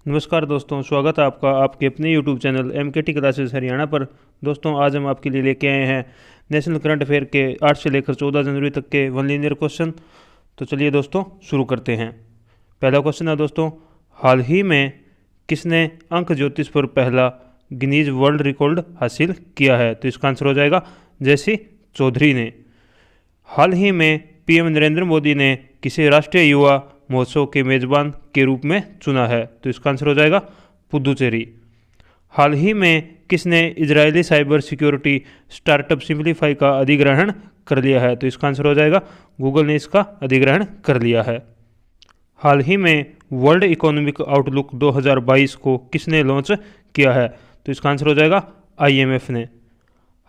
नमस्कार दोस्तों, स्वागत है आपका आपके अपने YouTube channel MKT classes Haryana पर। दोस्तों, आज हम आपके लिए लेके आए हैं नेशनल करंट अफेयर के 8 से लेकर 14 जनवरी तक के वन लीनियर क्वेश्चन। तो चलिए दोस्तों शुरू करते हैं। पहला क्वेश्चन है दोस्तों, हाल ही में किसने अंक ज्योतिष पर पहला गिनीज वर्ल्ड रिकॉर्ड हासिल किया है? तो इसका आंसर हो जाएगा जयसी चौधरी ने। हाल ही में PM नरेंद्र मोदी ने किसे राष्ट्रीय युवा महोत्सव के मेजबान के रूप में चुना है? तो इसका आंसर हो जाएगा पुदुचेरी। हाल ही में किसने Israeli cyber security startup simplify का अधिग्रहण कर लिया है? तो इसका आंसर हो जाएगा गूगल ने इसका अधिग्रहण कर लिया है। हाल ही में वर्ल्ड इकोनॉमिक आउटलुक 2022 को किसने लॉन्च किया है? तो इसका आंसर हो जाएगा IMF ने।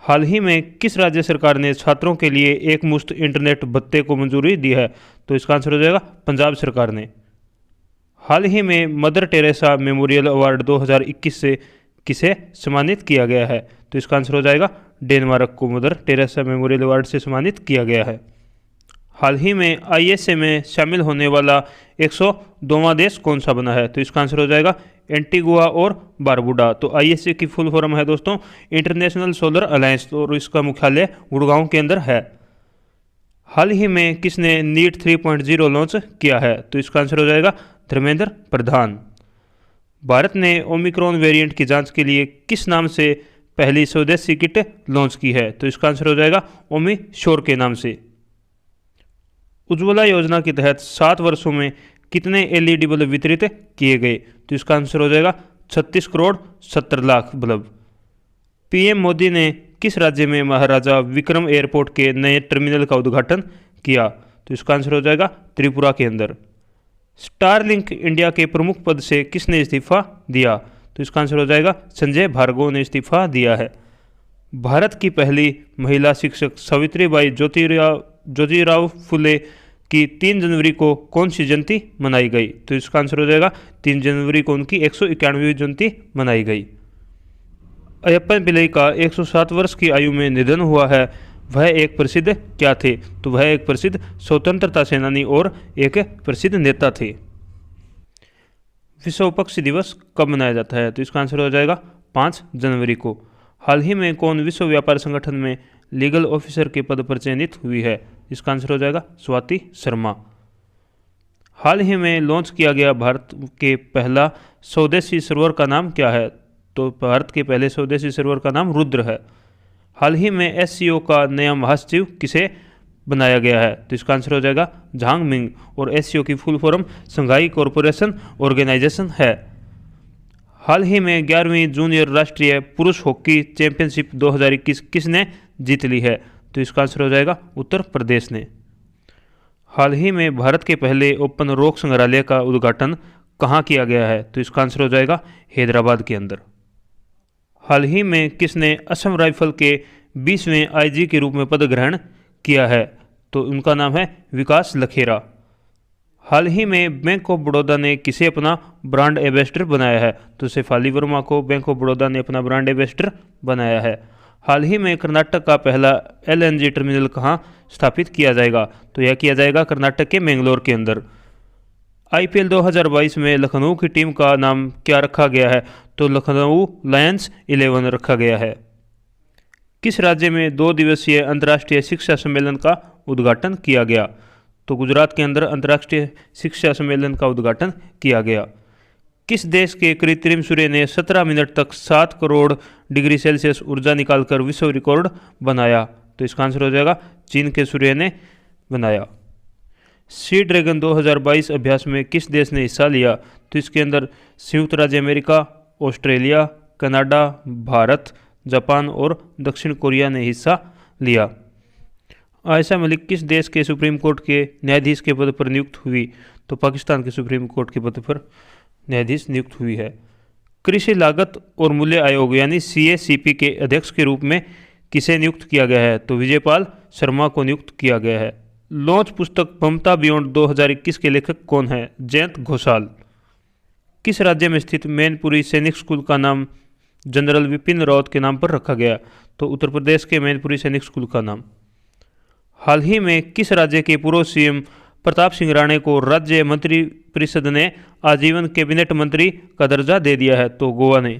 हाल ही में किस राज्य सरकार ने छात्रों के लिए एक मुश्त इंटरनेट भत्ते को मंजूरी दी है? तो इसका आंसर हो जाएगा पंजाब सरकार ने। हाल ही में मदर टेरेसा मेमोरियल अवार्ड 2021 से किसे सम्मानित किया गया है? तो इसका आंसर हो जाएगा डेनमार्क को मदर टेरेसा मेमोरियल अवार्ड से सम्मानित किया गया है। हाल ही में ISA में शामिल होने वाला 102वां देश कौन सा बना है? तो इसका आंसर हो जाएगा एंटीगुआ और बारबुडा। तो ISA की फुल फॉर्म है दोस्तों इंटरनेशनल सोलर अलायंस, और इसका मुख्यालय गुड़गांव के अंदर है। हाल ही में किसने नीट 3.0 लॉन्च किया है? तो इसका आंसर हो जाएगा धर्मेंद्र प्रधान। भारत ने ओमिक्रॉन वेरिएंट की जांच के लिए किस नाम से पहली स्वदेशी किट लॉन्च की है? तो इसका आंसर हो जाएगा ओमी श्योर के नाम से। उज्ज्वला योजना के तहत 7 वर्षों में कितने LED बल्ब वितरित किए गए? तो इसका आंसर हो जाएगा 36 करोड़ 70 लाख बल्ब। PM मोदी ने किस राज्य में महाराजा विक्रम एयरपोर्ट के नए टर्मिनल का उद्घाटन किया? तो इसका आंसर हो जाएगा त्रिपुरा के अंदर। स्टारलिंक इंडिया के प्रमुख पद से किसने इस्तीफा दिया? तो इसका आंसर हो जाएगा संजय भार्गव ने इस्तीफा दिया है। भारत की पहली महिला शिक्षक सावित्रीबाई ज्योतिराव फुले की 3 जनवरी को कौन सी जयंती मनाई गई? तो इसका आंसर हो जाएगा 3 जनवरी को उनकी 191वीं जयंती मनाई गई। अयप्पन पिल्लई का 107 वर्ष की आयु में निधन हुआ है, वह एक प्रसिद्ध क्या थे? तो वह एक प्रसिद्ध स्वतंत्रता सेनानी और एक प्रसिद्ध नेता थे। विश्व पक्षी दिवस कब मनाया जाता है? तो इसका आंसर हो जाएगा 5 जनवरी को। हाल ही में कौन विश्व व्यापार संगठन में लीगल ऑफिसर के पद पर चयनित हुई है? इसका आंसर हो जाएगा स्वाति शर्मा। हाल ही में लॉन्च किया गया भारत के पहला स्वदेशी सर्वर का नाम क्या है? तो भारत के पहले स्वदेशी सर्वर का नाम रुद्र है। हाल ही में SCO का नया महासचिव किसे बनाया गया है? तो इसका आंसर हो जाएगा झांग मिंग, और SCO की full form Shanghai corporation organisation है। हाल ही में 11वीं जूनियर राष्ट्रीय पुरुष हॉकी चैंपियनशिप 2021 किसने जीत ली है? तो इसका आंसर हो जाएगा उत्तर प्रदेश ने। हाल ही में भारत के पहले ओपन रॉक संग्रहालय का उद्घाटन कहाँ किया गया है? तो इसका आंसर हो जाएगा हैदराबाद के अंदर। हाल ही में किसने असम राइफल के 20वें IG के रूप में पद ग्रहण किया है? तो उनका नाम है विकास लखेरा। हाल ही में बैंक ऑफ बड़ौदा ने किसे अपना ब्रांड एम्बेसडर बनाया है? तो शेफाली वर्मा को बैंक ऑफ बड़ौदा ने अपना ब्रांड एम्बेसडर बनाया है। हाल ही में कर्नाटक का पहला LNG टर्मिनल कहाँ स्थापित किया जाएगा? तो यह किया जाएगा कर्नाटक के मैंगलोर के अंदर। IPL 2022 में लखनऊ की टीम का नाम क्या रखा गया है? तो लखनऊ लायंस 11 रखा गया है। किस राज्य में 2 दिवसीय अंतर्राष्ट्रीय शिक्षा सम्मेलन का उद्घाटन किया गया? तो गुजरात के अंदर अंतर्राष्ट्रीय शिक्षा सम्मेलन का उद्घाटन किया गया। किस देश के कृत्रिम सूर्य ने 17 मिनट तक 7 करोड़ डिग्री सेल्सियस ऊर्जा निकालकर विश्व रिकॉर्ड बनाया? तो इसका आंसर हो जाएगा चीन के सूर्य ने बनाया। सी ड्रैगन 2022 अभ्यास में किस देश ने हिस्सा लिया? तो इसके अंदर संयुक्त राज्य America, Australia, Canada, Bharat, Japan और दक्षिण कोरिया ने हिस्सा लिया। आयशा मलिक किस देश के सुप्रीम कोर्ट के न्यायाधीश के पद पर नियुक्त हुई? तो पाकिस्तान के सुप्रीम कोर्ट के पद पर न्यायाधीश नियुक्त हुई है। कृषि लागत और मूल्य आयोग यानी CACP के अध्यक्ष के रूप में किसे नियुक्त किया गया है? तो विजयपाल शर्मा को नियुक्त किया गया है। लॉन्च पुस्तक ममता बियॉन्ड 2021 के लेखक कौन है? जयंत घोषाल। किस राज्य में स्थित मैनपुरी सैनिक स्कूल का नाम जनरल विपिन रावत के नाम पर रखा गया? तो उत्तर प्रदेश के मैनपुरी सैनिक स्कूल का नाम। हाल ही में किस राज्य के पूर्व CM प्रताप सिंह राणे को राज्य मंत्रिपरिषद ने आजीवन कैबिनेट मंत्री का दर्जा दे दिया है? तो गोवा ने।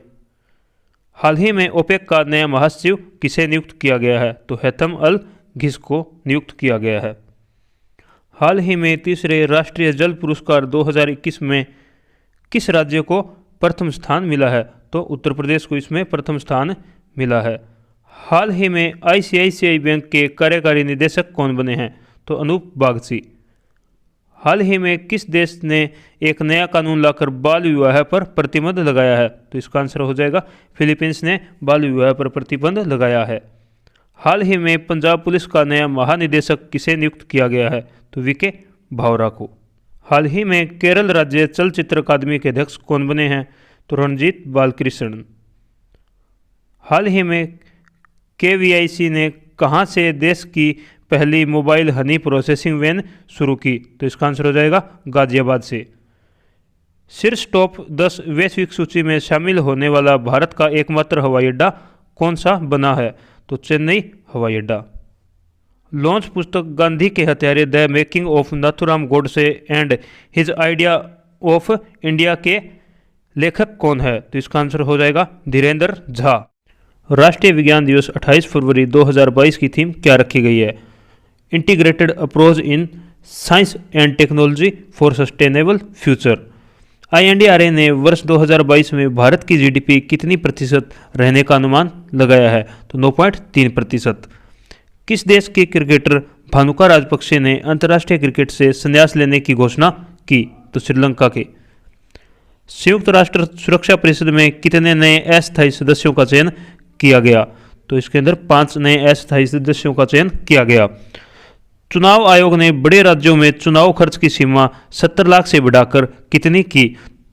हाल ही में ओपेक का नया महासचिव किसे नियुक्त किया गया है? तो हैथम अल घिस को नियुक्त किया गया है। हाल ही में तीसरे राष्ट्रीय जल पुरस्कार 2021 में किस राज्य को प्रथम स्थान मिला है? तो उत्तर प्रदेश को इसमें प्रथम स्थान मिला है। हाल ही में आईसीआईसीआई बैंक के कार्यकारी निदेशक कौन बने हैं? तो अनूप बागची। हाल ही में किस देश ने एक नया कानून लाकर बाल विवाह पर प्रतिबंध लगाया है? तो इसका आंसर हो जाएगा फिलीपींस ने बाल विवाह पर प्रतिबंध लगाया है। हाल ही में पंजाब पुलिस का नया महानिदेशक किसे नियुक्त किया गया है? तो वीके भावरा को। हाल ही में केरल राज्य चलचित्र अकादमी के अध्यक्ष कौन बने हैं? तो रणजीत बालकृष्णन। हाल ही में केवीआईसी ने कहां से देश की पहली मोबाइल हनी प्रोसेसिंग वैन शुरू की? तो इसका आंसर हो जाएगा गाजियाबाद से। शीर्ष टॉप 10 वैश्विक सूची में शामिल होने वाला भारत का एकमात्र हवाई अड्डा कौन सा बना है? तो चेन्नई हवाई अड्डा। लॉन्च पुस्तक गांधी के हत्यारे the making of Nathuram Godse and his idea of India के लेखक कौन है? तो इसका आंसर हो जाएगा धीरेन्द्र झा। राष्ट्रीय विज्ञान दिवस 28 फरवरी 2022 की थीम क्या रखी गई है? Integrated approach in science and technology for sustainable future. INDRA ने वर्ष 2022 में भारत की GDP कितनी प्रतिशत रहने का अनुमान लगाया है? तो 9.3%। किस देश के क्रिकेटर भानुका राजपक्षे ने अंतर्राष्ट्रीय क्रिकेट से संन्यास लेने की घोषणा की? तो श्रीलंका के। संयुक्त राष्ट्र सुरक्षा परिषद में कितने नए अस्थायी सदस्यों का चयन किया गया? तो इसके अंदर 5 नए अस्थायी सदस्यों का चयन किया गया। चुनाव आयोग ने बड़े राज्यों में चुनाव खर्च की सीमा 70 लाख से बढ़ाकर कितनी की?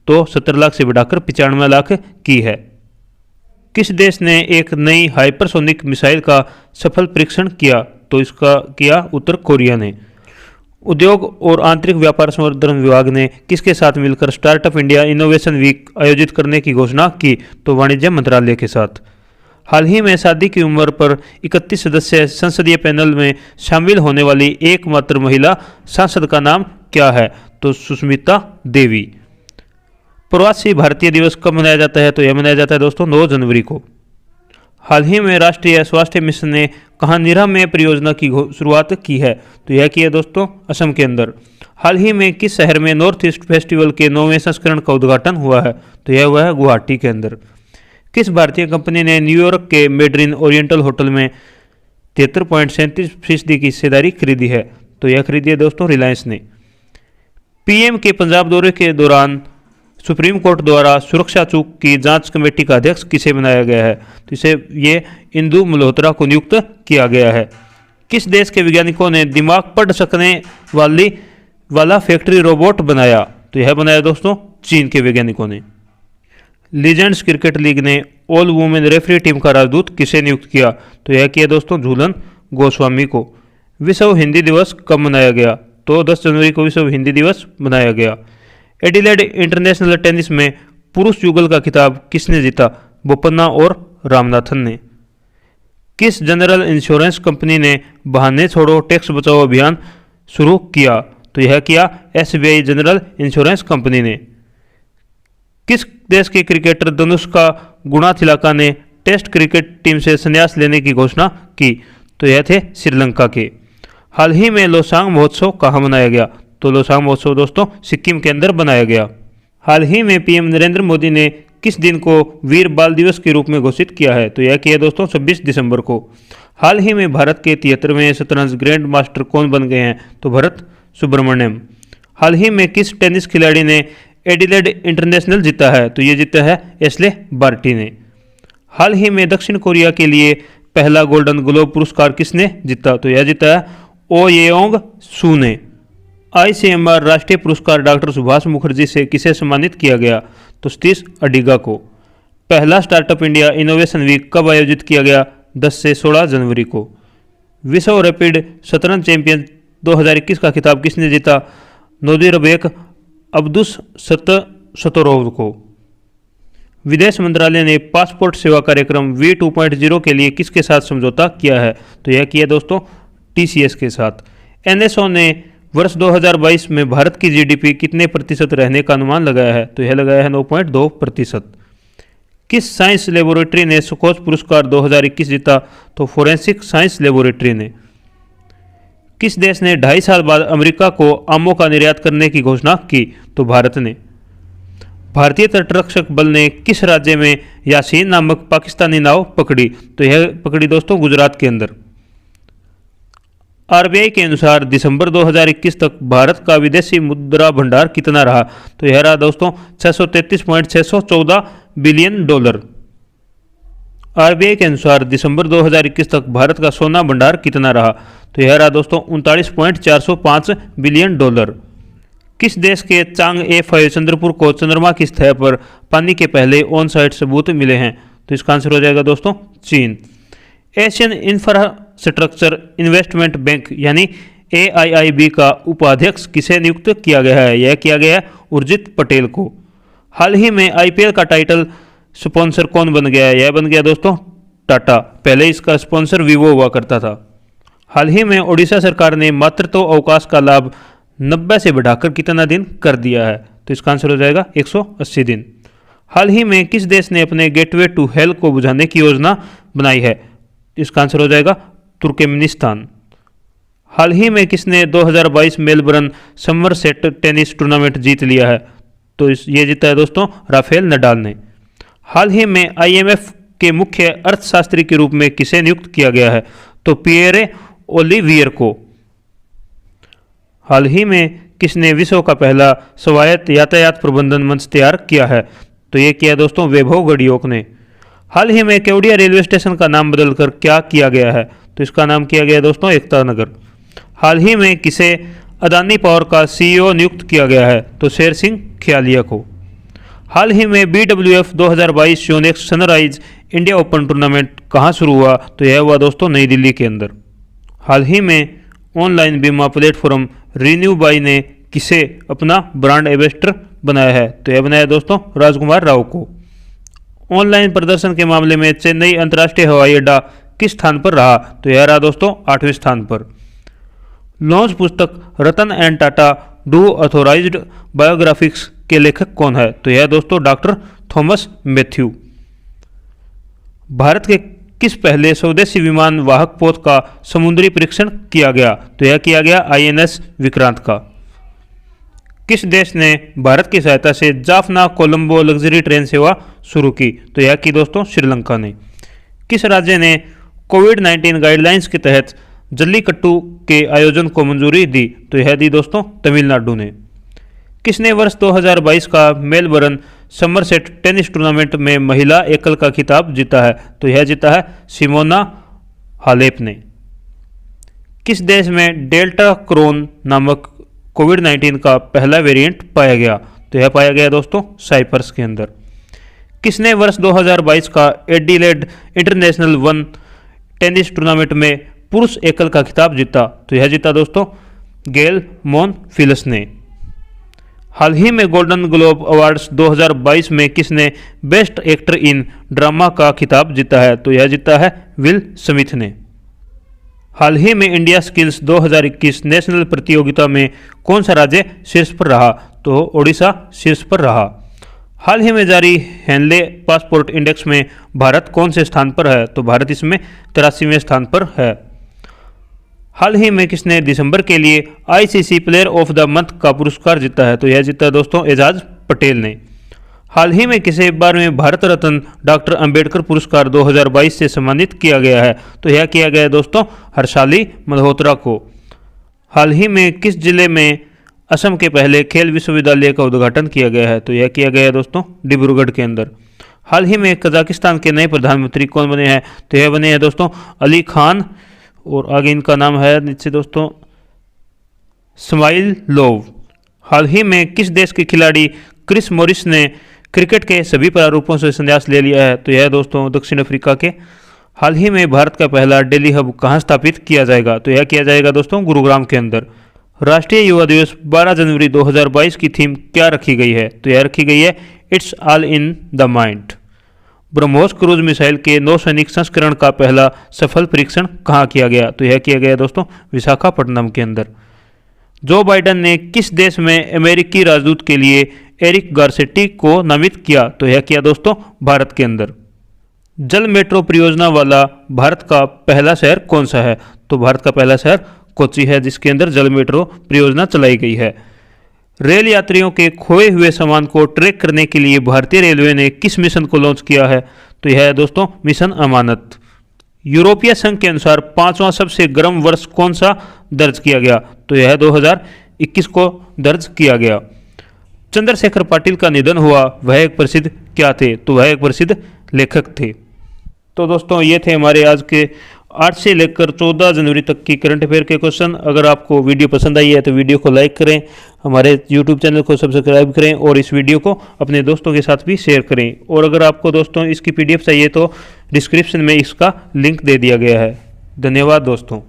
तो 70 लाख से बढ़ाकर 95 लाख की है। किस देश ने एक नई हाइपरसोनिक मिसाइल का सफल परीक्षण किया? तो इसका किया उत्तर कोरिया ने। उद्योग और आंतरिक व्यापार संवर्धन विभाग ने किसके साथ मिलकर स्टार्टअप इंडिया इनोवेशन वीक आयोजित करने की घोषणा की? तो वाणिज्य मंत्रालय के साथ। हाल ही में शादी की उम्र पर 31 सदस्य संसदीय पैनल में शामिल होने वाली एकमात्र महिला सांसद का नाम क्या है? तो सुष्मिता देवी। प्रवासी भारतीय दिवस कब मनाया जाता है? तो यह मनाया जाता है दोस्तों 9 जनवरी को। हाल ही में राष्ट्रीय स्वास्थ्य मिशन ने कहाँ निरामय परियोजना की शुरुआत की है? तो यह की है दोस्तों असम के अंदर। हाल ही में किस शहर में नॉर्थ ईस्ट फेस्टिवल के 9वें संस्करण का उद्घाटन हुआ है? तो यह हुआ है गुवाहाटी के अंदर। किस भारतीय कंपनी ने न्यूयॉर्क के मेड्रिन ओरिएंटल होटल में 73.37% की हिस्सेदारी खरीदी है? तो यह खरीदी है दोस्तों रिलायंस ने। पीएम के पंजाब दौरे के दौरान सुप्रीम कोर्ट द्वारा सुरक्षा चूक की जांच कमेटी का अध्यक्ष किसे बनाया गया है? तो इसे ये इंदु मल्होत्रा को नियुक्त किया गया है। किस देश के वैज्ञानिकों ने दिमाग पढ़ सकने वाला फैक्ट्री रोबोट बनाया? तो यह बनाया दोस्तों चीन के वैज्ञानिकों ने। लीजेंड्स क्रिकेट लीग ने ऑल वुमेन रेफरी टीम का राजदूत किसे नियुक्त किया? तो यह किया दोस्तों झूलन गोस्वामी को। विश्व हिंदी दिवस कब मनाया गया? तो 10 जनवरी को विश्व हिंदी दिवस मनाया गया। एडिलेड इंटरनेशनल टेनिस में पुरुष युगल का खिताब किसने जीता? बोपन्ना और रामनाथन ने। किस जनरल इंश्योरेंस कंपनी ने बहाने छोड़ो टैक्स बचाओ अभियान शुरू किया? तो यह किया SBI जनरल इंश्योरेंस कंपनी ने। किस देश के क्रिकेटर धनुष्का गुणाथिलका ने टेस्ट क्रिकेट टीम से संन्यास लेने की घोषणा की? तो यह थे श्रीलंका के। हाल ही में लोसांग महोत्सव कहाँ मनाया गया? तो लोसांग महोत्सव दोस्तों सिक्किम के अंदर बनाया गया। हाल ही में पीएम नरेंद्र मोदी ने किस दिन को वीर बाल दिवस के रूप में घोषित किया है? तो यह किया दोस्तों 26 दिसंबर को। हाल ही में भारत के 73वें शतरंज ग्रैंड मास्टर कौन बन गए हैं? तो भरत सुब्रमण्यम। हाल ही में किस टेनिस खिलाड़ी ने एडिलेड इंटरनेशनल जीता है? तो ये जीता है एशले बार्टी ने। हाल ही में दक्षिण कोरिया के लिए पहला गोल्डन ग्लोब पुरस्कार किसने जीता? तो यह जीता है ओ येओंग सू ने। ICMR राष्ट्रीय पुरस्कार डॉक्टर सुभाष मुखर्जी से किसे सम्मानित किया गया? तो सतीश अडिगा को। पहला स्टार्टअप इंडिया इनोवेशन वीक कब आयोजित किया गया? 10 से 16 जनवरी को। विश्व रैपिड शतरंज चैंपियन 2021 का खिताब किसने जीता? नोदिरबेक अब्दुस शतरोव को। विदेश मंत्रालय ने पासपोर्ट सेवा कार्यक्रम V2.0 के लिए किसके साथ समझौता किया है? तो यह किया दोस्तों TCS के साथ। NSO ने वर्ष 2022 में भारत की जीडीपी कितने प्रतिशत रहने का अनुमान लगाया है? तो यह लगाया है 9.2%। किस साइंस लेबोरेटरी ने स्कोच पुरस्कार 2021 जीता? तो फोरेंसिक साइंस लेबोरेटरी ने। किस देश ने 2.5 साल बाद अमेरिका को आमों का निर्यात करने की घोषणा की? तो भारत ने। भारतीय तटरक्षक बल ने किस राज्य में यासीन नामक पाकिस्तानी नाव पकड़ी? तो यह पकड़ी दोस्तों गुजरात के अंदर। आरबीआई के अनुसार दिसंबर 2021 तक भारत का विदेशी मुद्रा भंडार कितना रहा? तो यह रहा दोस्तों 633.614 बिलियन डॉलर। आरबीआई के अनुसार दिसंबर 2021 तक भारत का सोना भंडार कितना रहा? तो यह रहा दोस्तों 39.405 बिलियन डॉलर। किस देश के चांग A5 चंद्रपुर को चंद्रमा की सतह पर पानी के पहले ऑन साइट सबूत मिले हैं? तो इसका आंसर हो जाएगा दोस्तों चीन। एशियन इंफ्रास्ट्रक्चर इन्वेस्टमेंट बैंक यानी AIIB का उपाध्यक्ष किसे नियुक्त किया गया है? यह किया गया है उर्जित पटेल को। हाल ही में IPL का टाइटल स्पॉन्सर कौन बन गया है? यह बन गया दोस्तों टाटा। पहले इसका स्पॉन्सर वीवो हुआ करता था। हाल ही में ओडिशा सरकार ने मातृत्व अवकाश का लाभ 90 से बढ़ाकर कितना दिन कर दिया है? तो इसका आंसर हो जाएगा 180 दिन। हाल ही में किस देश ने अपने गेटवे टू हेल को बुझाने की योजना बनाई है? इसका आंसर हो जाएगा तुर्कमेनिस्तान। हाल ही में किसने 2022 मेलबर्न समरसेट टेनिस टूर्नामेंट जीत लिया है? तो ये जीता है दोस्तों राफेल नडाल ने। हाल ही में IMF के मुख्य अर्थशास्त्री के रूप में किसे नियुक्त किया गया है? तो पियरे ओलिवियर को। हाल ही में किसने विश्व का पहला स्वायत्त यातायात प्रबंधन मंच तैयार किया है? तो ये किया दोस्तों वैभव गढ़ियोक ने। हाल ही में केवड़िया रेलवे स्टेशन का नाम बदलकर क्या किया गया है? तो इसका नाम किया गया दोस्तों एकता नगर। हाल ही में किसे अदानी पावर का CEO नियुक्त किया गया है? तो शेर सिंह ख्यालिया को। हाल ही में BWF 2022 Yonex sunrise India open tournament कहाँ शुरू हुआ? तो यह हुआ दोस्तों नई दिल्ली के अंदर। हाल ही में ऑनलाइन बीमा प्लेटफॉर्म रिन्यू बाई ने किसे अपना ब्रांड एम्बेसडर बनाया है? तो यह बनाया दोस्तों राजकुमार राव को। ऑनलाइन प्रदर्शन के मामले में चेन्नई अंतर्राष्ट्रीय हवाई अड्डा किस स्थान पर रहा? तो यह रहा दोस्तों 8वें स्थान पर। लॉन्च पुस्तक रतन and Tata do authorised biographics के लेखक कौन है? तो यह दोस्तों डॉक्टर थॉमस मैथ्यू। भारत के किस पहले स्वदेशी विमान वाहक पोत का समुद्री परीक्षण किया गया? तो यह किया गया INS विक्रांत का। किस देश ने भारत की सहायता से जाफना कोलंबो लग्जरी ट्रेन सेवा शुरू की? तो यह की दोस्तों श्रीलंका ने। किस राज्य ने कोविड-19 गाइडलाइंस के तहत जल्लीकट्टू के आयोजन को मंजूरी दी? तो यह दी दोस्तों तमिलनाडु ने। किसने वर्ष 2022 का मेलबर्न समरसेट टेनिस टूर्नामेंट में महिला एकल का खिताब जीता है? तो यह जीता है सिमोना हालेप ने। किस देश में डेल्टा क्रोन नामक कोविड-19 का पहला वेरिएंट पाया गया? तो यह पाया गया दोस्तों साइप्रस के अंदर। किसने वर्ष 2022 का Adelaide international one tennis tournament में पुरुष एकल का खिताब जीता? तो यह जीता दोस्तों गेल मोनफिल्स ने। हाल ही में गोल्डन ग्लोब अवार्ड्स 2022 में किसने बेस्ट एक्टर इन ड्रामा का खिताब जीता है? तो यह जीता है विल स्मिथ ने। हाल ही में इंडिया स्किल्स 2021 नेशनल प्रतियोगिता में कौन सा राज्य शीर्ष पर रहा? तो ओडिशा शीर्ष पर रहा। हाल ही में जारी हेनले पासपोर्ट इंडेक्स में भारत कौन से स्थान पर है? तो भारत इसमें 83वें स्थान पर है। हाल ही में किसने दिसंबर के लिए ICC player of the month का पुरस्कार जीता है? तो यह जीता दोस्तों एजाज पटेल ने। हाल ही में किसे 12वें भारत रत्न डॉक्टर अंबेडकर पुरस्कार 2022 से सम्मानित किया गया है? तो यह किया गया दोस्तों हर्षाली मल्होत्रा को। हाल ही में किस जिले में असम के पहले खेल विश्वविद्यालय का उद्घाटन किया गया है? तो यह किया गया दोस्तों डिब्रूगढ़ के अंदर। हाल ही में कजाकिस्तान के नए प्रधानमंत्री कौन बने हैं? तो यह बने हैं दोस्तों अली खान, और आगे इनका नाम है नीचे दोस्तों स्माइलोव। हाल ही में किस देश के खिलाड़ी क्रिस मॉरिस ने क्रिकेट के सभी प्रारूपों से संन्यास ले लिया है? तो यह दोस्तों दक्षिण अफ्रीका के। हाल ही में भारत का पहला डेली हब कहाँ स्थापित किया जाएगा? तो यह किया जाएगा दोस्तों गुरुग्राम के अंदर। राष्ट्रीय युवा दिवस 12 जनवरी 2022 की थीम क्या रखी गई है? तो यह रखी गई है it's all in the mind. BrahMos cruise missile के नौसैनिक संस्करण का पहला सफल परीक्षण कहाँ किया गया? तो यह किया गया दोस्तों विशाखापट्टनम के अंदर। जो बाइडेन ने किस देश में अमेरिकी राजदूत के लिए एरिक गारसेटी को नामित किया? तो यह किया दोस्तों भारत के अंदर। जल मेट्रो परियोजना वाला भारत का पहला शहर कौन सा है? तो भारत का पहला शहर कोच्चि है, जिसके अंदर जल मेट्रो परियोजना चलाई गई है। रेल यात्रियों के खोए हुए सामान को ट्रैक करने के लिए भारतीय रेलवे ने किस मिशन को लॉन्च किया है? तो यह है दोस्तों मिशन अमानत। यूरोपीय संघ के अनुसार 5वां सबसे गर्म वर्ष कौन सा दर्ज किया गया? तो यह 2021 को दर्ज किया गया। चंद्रशेखर पाटिल का निधन हुआ, वह एक प्रसिद्ध क्या थे? तो वह एक प्रसिद्ध लेखक थे। तो दोस्तों ये थे हमारे आज के 8 से लेकर 14 जनवरी तक की करंट अफेयर के क्वेश्चन। अगर आपको वीडियो पसंद आई है तो वीडियो को लाइक करें, हमारे यूट्यूब चैनल को सब्सक्राइब करें और इस वीडियो को अपने दोस्तों के साथ भी शेयर करें। और अगर आपको दोस्तों इसकी PDF चाहिए तो डिस्क्रिप्शन में इसका लिंक दे दिया गया है। धन्यवाद दोस्तों।